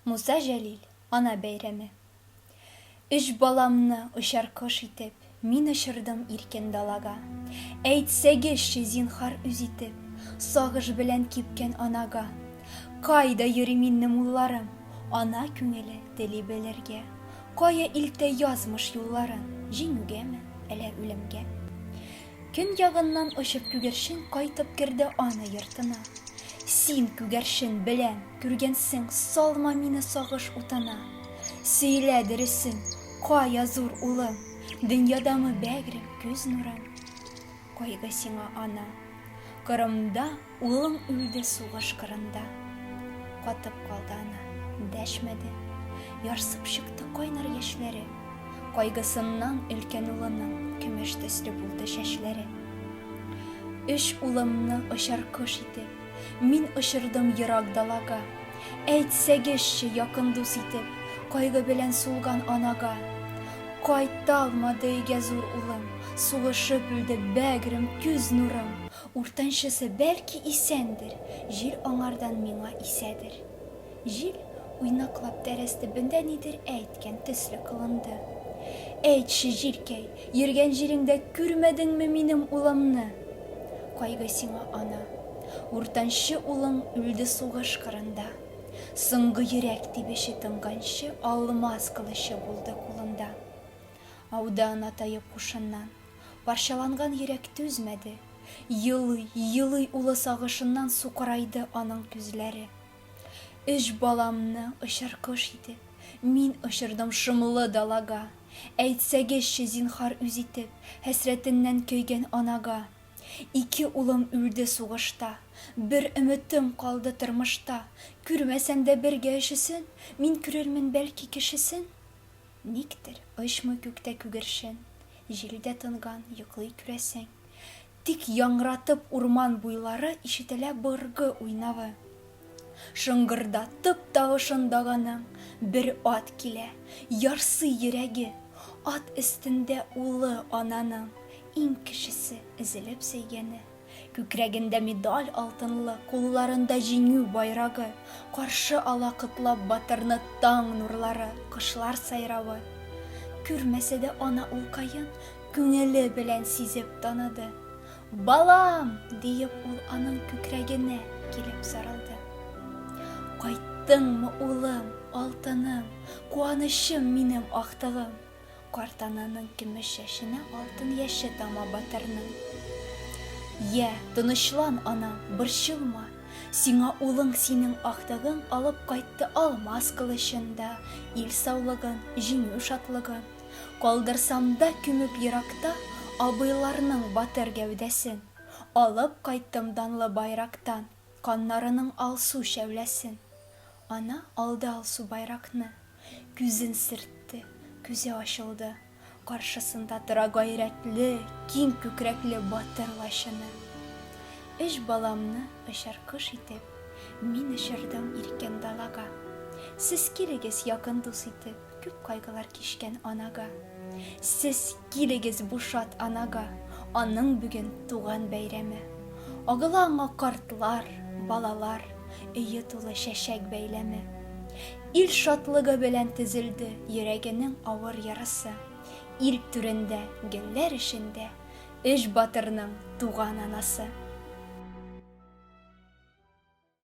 Муса Жәлил, ана бәйрәме. Үш баламны ұшар кош итеп, мин ұшырдым иркен далага. Әйтсәгешші зинхар үз итеп, сағыш белән кипкен анага. Кайда йөри миннем улларым, ана күңеле тели белергә. Кая илтә язмыш юлларын, җиңүгәме, әлә үлемгә. Көн ягыннан ұшып күгәршен кайтып керде аны йортына. Син күгәршен белән күргәнсең, салма мине сагыш утына. Сөйлә дөресен, кая зур улым, дөньядамы бәгрем күз нурым. Кайгы сиңа ана, Кырымда улың үлде сугыш кырында. Катып калды ана, дәшмәде, ярсып чыкты кайнар яшьләре. Кайгысыннан өлкән улының көмеш төсле булды чәчләре. Үч улымны очар кош итеп, мин ұшырдым ерак далага. Әйтсәгешші якын дус итеп, кайгы белән сулган анага. Кайта алмады өйгә зур улым, сугышып үлде бәгрем күз нурым. Уртанчысы бәлки исәндер, җил аңардан миңа исәдер. Җил уйнаклап тәрәсте бендә нидер әйткән төсле кылынды. Әйтші җилкәй, йөргән җиреңдә күрмәдеңме минем улымны? Кайгы сиңа ана, уртанчы улың үлде сугыш кырында. Соңгы йөрәк тибеше тынганчы алмаз кылычы булды кулында. Аудан атайып кушыннан, парчаланган йөрәк түзмәде. Йылый улы сагышыннан сукырайды аның күзләре. Үч баламны очар кош итеп, мин очырдым шомлы далага. Әйтсәгешші зинхар үз итеп, хәсрәтеннән көйгән анага. Ике улым үлде сугышта, бер өмөтем калды тормышта. Күрмәсәм дә бергә өчесен, мин күрермен бәлки кешесен. Никтер ойшмы күктә күгәршен, җилдә тынган йоклый күрәсең. Тик яңратып урман буйлары ишетелә быргы уйнавы. Шыңгырдатып тавышын даганың, бер ат килә, ярсый йөрәге. Ат өстендә улы ананың, иң кешесе эзелеп сөйгәне. Күкрәгендә медаль алтынлы, кулларында җиңү байрагы. Каршы ала кытлап батырны таң нурлары, кошлар сайравы. Күрмәсә дә ана улкайын, күңеле белән сизеп таныды. Балам! Диеп ул аның күкрәгенә килеп сарылды. Кайттыңмы улым, алтыным, куанышым минем актыгым. Картананың көмеш яшенә алтын яше тама батырның. Я, тынычлан ана, борчылма, сиңа улың синең актыгың алып кайтты алмаз кылычында, ил саулыгын, җиңү шатлыгын. Калдырсам да күмеп еракта абыйларның батыр гәүдәсен. Алып кайттым данлы байрактан, каннарының алсу шәүләсен. Ана алды алсу байракны, күзен сөртте, күзе ачылды. Каршысында тора гайрәтле, киң күкрәкле батыр лачыны. Үч баламны очар кош итеп, мин очырдым иркен далага. Сез килегез якын дус итеп, күп кайгылар кичкән анага. Сез килегез бушат анага, аның бүген туган бәйрәме. Агыла аңа картлар, балалар, өйе тулы чәчәк бәйләме. Ил шатлыгы белән тезелде йөрәгенең авыр ярасы. Ил түрендә, гөлләр эшендә, өч батырның туган анасы.